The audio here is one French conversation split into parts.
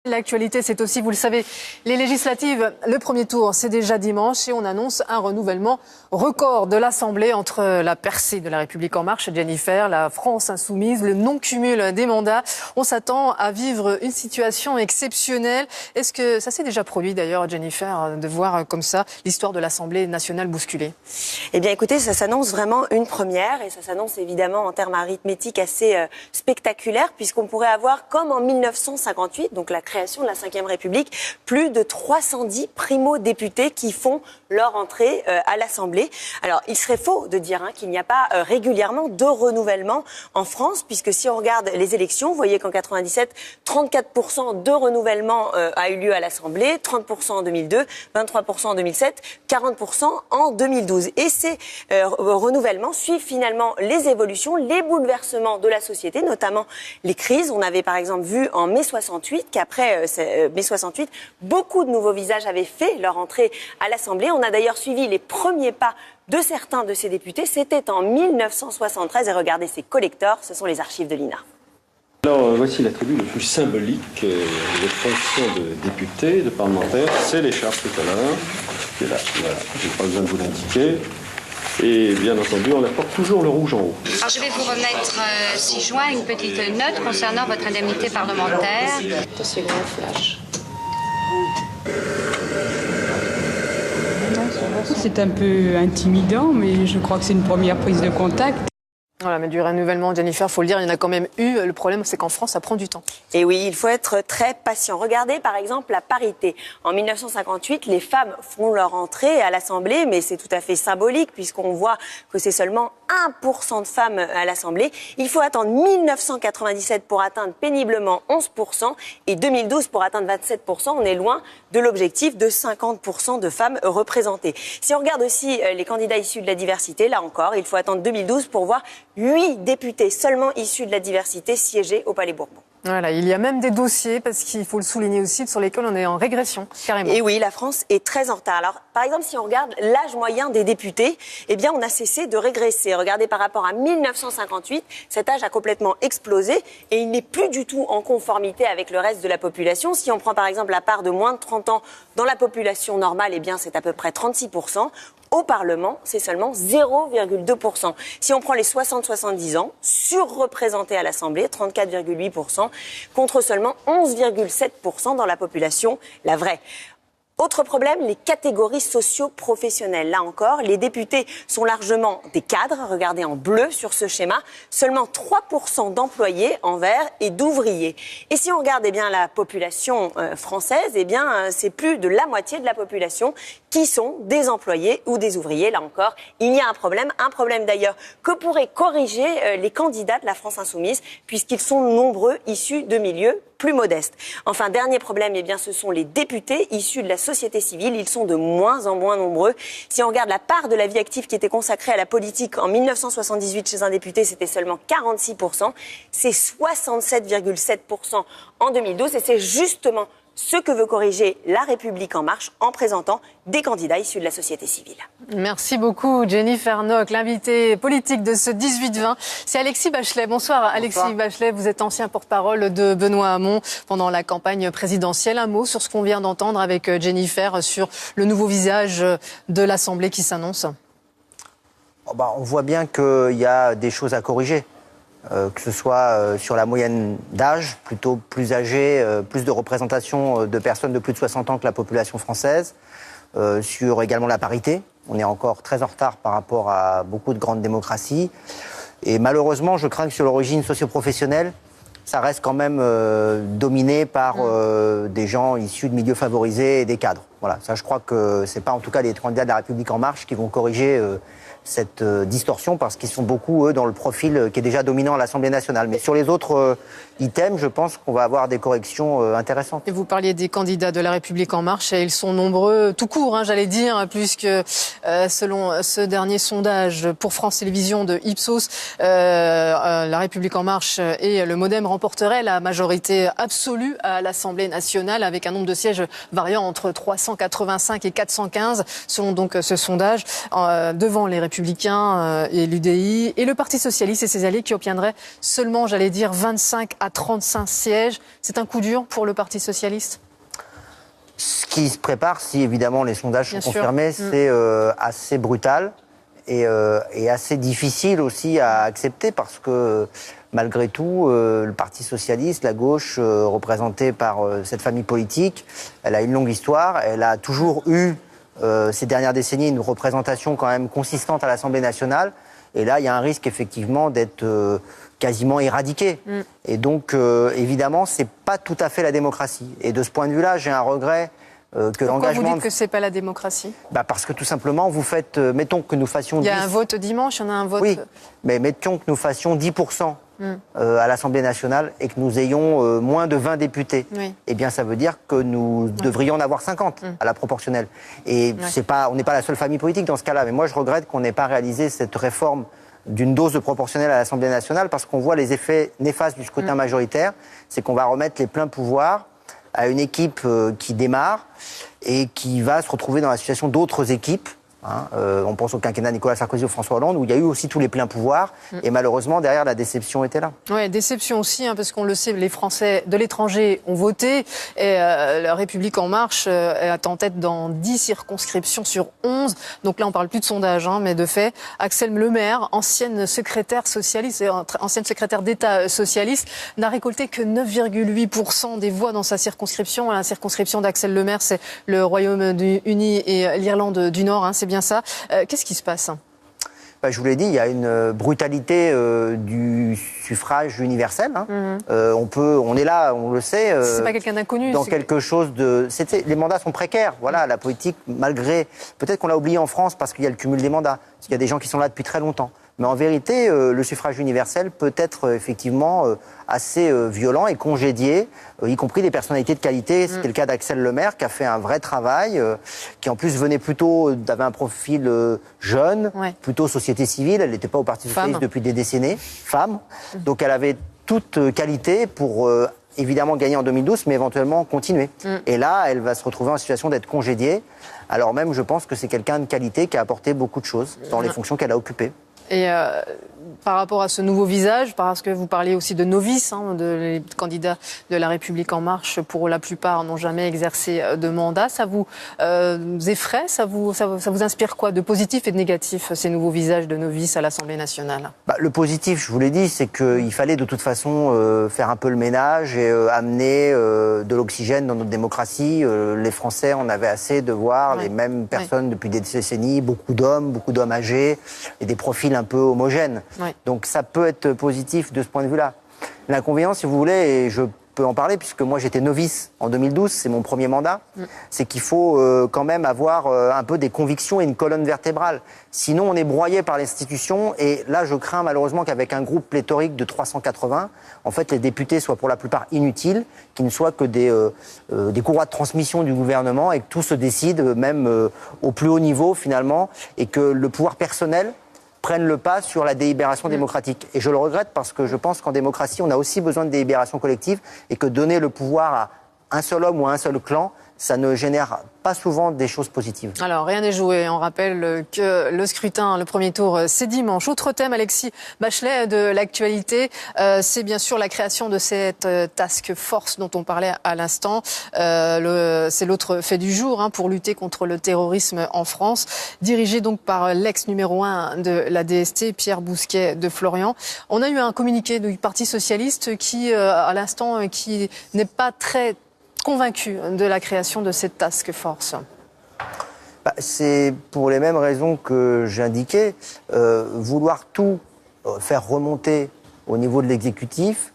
L'actualité, c'est aussi, vous le savez, les législatives. Le premier tour, c'est déjà dimanche et on annonce un renouvellement record de l'Assemblée entre la percée de La République En Marche, Jennifer, la France Insoumise, le non-cumul des mandats. On s'attend à vivre une situation exceptionnelle. Est-ce que ça s'est déjà produit d'ailleurs, Jennifer, de voir comme ça l'histoire de l'Assemblée nationale bousculée? Eh bien écoutez, ça s'annonce vraiment une première et ça s'annonce évidemment en termes arithmétiques assez spectaculaires puisqu'on pourrait avoir, comme en 1958, donc la création de la Ve République, plus de 310 primo-députés qui font leur entrée à l'Assemblée. Alors, il serait faux de dire qu'il n'y a pas régulièrement de renouvellement en France, puisque si on regarde les élections, vous voyez qu'en 97, 34% de renouvellement a eu lieu à l'Assemblée, 30% en 2002, 23% en 2007, 40% en 2012. Et ces renouvellements suivent finalement les évolutions, les bouleversements de la société, notamment les crises. On avait par exemple vu en mai 68 qu'après mai 68, beaucoup de nouveaux visages avaient fait leur entrée à l'Assemblée. On a d'ailleurs suivi les premiers pas de certains de ces députés. C'était en 1973 et regardez ces collecteurs, ce sont les archives de l'INA. Alors voici l'attribut le plus symbolique des fonctions de député, de parlementaire, c'est l'écharpe tout à l'heure, qui est là, voilà, je n'ai pas besoin de vous l'indiquer. Et bien entendu, on apporte toujours le rouge en haut. Alors je vais vous remettre 6 juin une petite note concernant votre indemnité parlementaire. C'est grand flash. C'est un peu intimidant, mais je crois que c'est une première prise de contact. Voilà, mais du renouvellement, Jennifer, faut le dire, il y en a quand même eu. Le problème, c'est qu'en France, ça prend du temps. Et oui, il faut être très patient. Regardez, par exemple, la parité. En 1958, les femmes font leur entrée à l'Assemblée, mais c'est tout à fait symbolique, puisqu'on voit que c'est seulement 1% de femmes à l'Assemblée. Il faut attendre 1997 pour atteindre péniblement 11%, et 2012 pour atteindre 27%. On est loin de l'objectif de 50% de femmes représentées. Si on regarde aussi les candidats issus de la diversité, là encore, il faut attendre 2012 pour voir 8 députés seulement issus de la diversité siéger au Palais Bourbon. Voilà, il y a même des dossiers, parce qu'il faut le souligner aussi, sur lesquels on est en régression, carrément. Et oui, la France est très en retard. Alors, par exemple, si on regarde l'âge moyen des députés, eh bien, on a cessé de régresser. Regardez, par rapport à 1958, cet âge a complètement explosé et il n'est plus du tout en conformité avec le reste de la population. Si on prend, par exemple, la part de moins de 30 ans dans la population normale, eh bien, c'est à peu près 36%. Au Parlement, c'est seulement 0,2%. Si on prend les 60-70 ans, surreprésentés à l'Assemblée, 34,8%, contre seulement 11,7% dans la population, la vraie. Autre problème, les catégories socio-professionnelles. Là encore, les députés sont largement des cadres, regardez en bleu sur ce schéma, seulement 3% d'employés en vert et d'ouvriers. Et si on regarde la population française, c'est plus de la moitié de la population qui sont des employés ou des ouvriers. Là encore, il y a un problème d'ailleurs que pourraient corriger les candidats de la France Insoumise, puisqu'ils sont nombreux issus de milieux plus modestes. Enfin, dernier problème, ce sont les députés issus de la société civile. Ils sont de moins en moins nombreux. Si on regarde la part de la vie active qui était consacrée à la politique en 1978 chez un député, c'était seulement 46%. C'est 67,7% en 2012 et c'est justement ce que veut corriger La République En Marche en présentant des candidats issus de la société civile. Merci beaucoup, Jennifer Nock. L'invité politique de ce 18-20, c'est Alexis Bachelet. Bonsoir, Alexis Bachelet. Vous êtes ancien porte-parole de Benoît Hamon pendant la campagne présidentielle. Un mot sur ce qu'on vient d'entendre avec Jennifer sur le nouveau visage de l'Assemblée qui s'annonce. On voit bien qu'il y a des choses à corriger. Que ce soit sur la moyenne d'âge, plutôt plus âgée, plus de représentation de personnes de plus de 60 ans que la population française, sur également la parité. On est encore très en retard par rapport à beaucoup de grandes démocraties. Et malheureusement, je crains que sur l'origine socio-professionnelle, ça reste quand même dominé par des gens issus de milieux favorisés et des cadres. Voilà, ça je crois que c'est pas en tout cas les candidats de La République En Marche qui vont corriger cette distorsion parce qu'ils sont beaucoup, eux, dans le profil qui est déjà dominant à l'Assemblée nationale. Mais sur les autres items, je pense qu'on va avoir des corrections intéressantes. Et vous parliez des candidats de La République En Marche, et ils sont nombreux, tout court, j'allais dire, puisque selon ce dernier sondage pour France Télévisions de Ipsos, La République En Marche et le MoDem remporteraient la majorité absolue à l'Assemblée nationale, avec un nombre de sièges variant entre 385 et 415, selon donc ce sondage, devant les Républicains Républicains et l'UDI, et le Parti Socialiste et ses alliés qui obtiendraient seulement, j'allais dire, 25 à 35 sièges. C'est un coup dur pour le Parti Socialiste ? Ce qui se prépare, si évidemment les sondages sont confirmés, c'est assez brutal et assez difficile aussi à accepter parce que malgré tout, le Parti Socialiste, la gauche représentée par cette famille politique, elle a une longue histoire, elle a toujours eu ces dernières décennies une représentation quand même consistante à l'Assemblée nationale. Et là, il y a un risque effectivement d'être quasiment éradiqué. Et donc, évidemment, c'est pas tout à fait la démocratie. Et de ce point de vue-là, j'ai un regret que l'engagement... Pourquoi vous dites que c'est pas la démocratie ? Parce que tout simplement, vous faites... mettons que nous fassions... Il y a un vote dimanche, il y en a un vote... Oui, mais mettons que nous fassions 10% à l'Assemblée nationale et que nous ayons moins de 20 députés. Oui. Eh bien, ça veut dire que nous devrions en avoir 50 à la proportionnelle. Et on n'est pas la seule famille politique dans ce cas-là. Mais moi, je regrette qu'on n'ait pas réalisé cette réforme d'une dose de proportionnelle à l'Assemblée nationale parce qu'on voit les effets néfastes du scrutin majoritaire. C'est qu'on va remettre les pleins pouvoirs à une équipe qui démarre et qui va se retrouver dans la situation d'autres équipes. On pense au quinquennat Nicolas Sarkozy ou François Hollande, où il y a eu aussi tous les pleins pouvoirs. Et malheureusement, derrière, la déception était là. Oui, déception aussi, parce qu'on le sait, les Français de l'étranger ont voté. Et la République En Marche est en tête dans 10 circonscriptions sur 11. Donc là, on parle plus de sondage, mais de fait. Axel Lemaire, ancienne secrétaire socialiste, ancienne secrétaire d'État socialiste, n'a récolté que 9,8% des voix dans sa circonscription. La circonscription d'Axel Lemaire, c'est le Royaume-Uni et l'Irlande du Nord, c'est bien ça. Qu'est-ce qui se passe ? Je vous l'ai dit, il y a une brutalité du suffrage universel. On est là, on le sait. C'est pas quelqu'un d'inconnu. Dans quelque chose de. Les mandats sont précaires. Voilà, la politique, malgré. Peut-être qu'on l'a oublié en France parce qu'il y a le cumul des mandats. Parce qu'il y a des gens qui sont là depuis très longtemps. Mais en vérité, le suffrage universel peut être effectivement assez violent et congédié, y compris des personnalités de qualité. C'était le cas d'Axel Lemaire, qui a fait un vrai travail, qui en plus venait plutôt, avait un profil jeune, plutôt société civile. Elle n'était pas au Parti Socialiste depuis des décennies, femme. Donc elle avait toute qualité pour évidemment gagner en 2012, mais éventuellement continuer. Et là, elle va se retrouver en situation d'être congédiée, alors même, je pense que c'est quelqu'un de qualité qui a apporté beaucoup de choses dans les fonctions qu'elle a occupées. Et par rapport à ce nouveau visage, parce que vous parliez aussi de novices, les candidats de la République En Marche, pour la plupart, n'ont jamais exercé de mandat. Ça vous effraie, ça vous inspire quoi de positif et de négatif, ces nouveaux visages de novices à l'Assemblée nationale ? Le positif, je vous l'ai dit, c'est qu'il fallait de toute façon faire un peu le ménage et amener de l'oxygène dans notre démocratie. Les Français en avaient assez de voir les mêmes personnes depuis des décennies, beaucoup d'hommes âgés et des profils un peu homogène. Donc ça peut être positif de ce point de vue-là. L'inconvénient, si vous voulez, et je peux en parler puisque moi j'étais novice en 2012, c'est mon premier mandat, c'est qu'il faut quand même avoir un peu des convictions et une colonne vertébrale. Sinon on est broyé par l'institution et là je crains malheureusement qu'avec un groupe pléthorique de 380, en fait les députés soient pour la plupart inutiles, qu'ils ne soient que des courroies de transmission du gouvernement et que tout se décide même au plus haut niveau finalement et que le pouvoir personnel prennent le pas sur la délibération démocratique. Et je le regrette parce que je pense qu'en démocratie, on a aussi besoin de délibération collective et que donner le pouvoir à un seul homme ou à un seul clan, ça ne génère pas souvent des choses positives. Alors, rien n'est joué. On rappelle que le scrutin, le premier tour, c'est dimanche. Autre thème, Alexis Bachelet, de l'actualité, c'est bien sûr la création de cette task force dont on parlait à l'instant. C'est l'autre fait du jour pour lutter contre le terrorisme en France, dirigé donc par l'ex numéro 1 de la DST, Pierre Bousquet de Florian. On a eu un communiqué du Parti socialiste qui, à l'instant, qui n'est pas très convaincu de la création de cette task force. C'est pour les mêmes raisons que j'indiquais. Vouloir tout faire remonter au niveau de l'exécutif,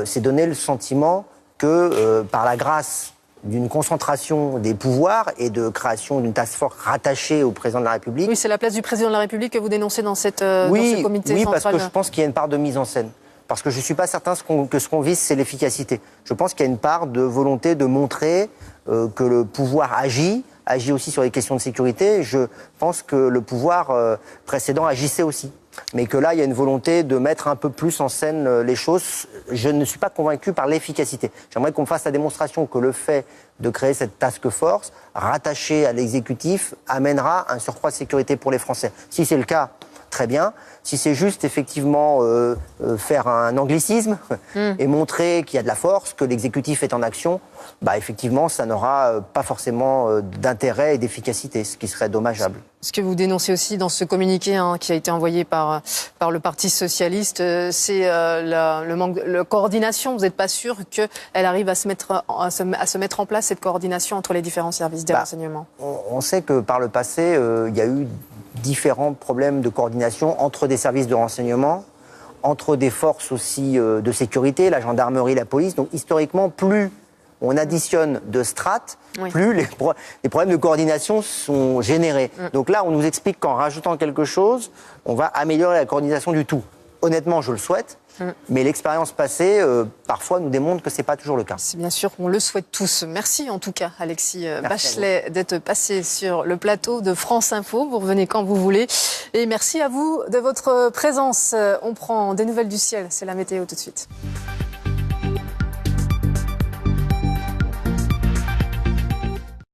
c'est donner le sentiment que par la grâce d'une concentration des pouvoirs et de création d'une task force rattachée au président de la République. Oui, c'est la place du président de la République que vous dénoncez dans ce comité central. Oui, parce que je pense qu'il y a une part de mise en scène. Parce que je ne suis pas certain que ce qu'on vise, c'est l'efficacité. Je pense qu'il y a une part de volonté de montrer que le pouvoir agit aussi sur les questions de sécurité. Je pense que le pouvoir précédent agissait aussi. Mais que là, il y a une volonté de mettre un peu plus en scène les choses. Je ne suis pas convaincu par l'efficacité. J'aimerais qu'on fasse la démonstration que le fait de créer cette task force, rattachée à l'exécutif, amènera un surcroît de sécurité pour les Français. Si c'est le cas, très bien. Si c'est juste effectivement faire un anglicisme et montrer qu'il y a de la force, que l'exécutif est en action, bah effectivement, ça n'aura pas forcément d'intérêt et d'efficacité, ce qui serait dommageable. Ce que vous dénoncez aussi dans ce communiqué qui a été envoyé par le Parti socialiste, c'est le manque de coordination. Vous n'êtes pas sûr qu'elle arrive à se mettre en place, cette coordination entre les différents services des renseignements? On sait que par le passé, il y a eu différents problèmes de coordination entre des services de renseignement, entre des forces aussi de sécurité, la gendarmerie, la police. Donc historiquement, plus on additionne de strates, plus les problèmes de coordination sont générés. Donc là, on nous explique qu'en rajoutant quelque chose, on va améliorer la coordination du tout. Honnêtement, je le souhaite, mais l'expérience passée, parfois, nous démontre que ce n'est pas toujours le cas. C'est bien sûr, on le souhaite tous. Merci en tout cas, Alexis Bachelet, d'être passé sur le plateau de France Info. Vous revenez quand vous voulez. Et merci à vous de votre présence. On prend des nouvelles du ciel. C'est la météo tout de suite.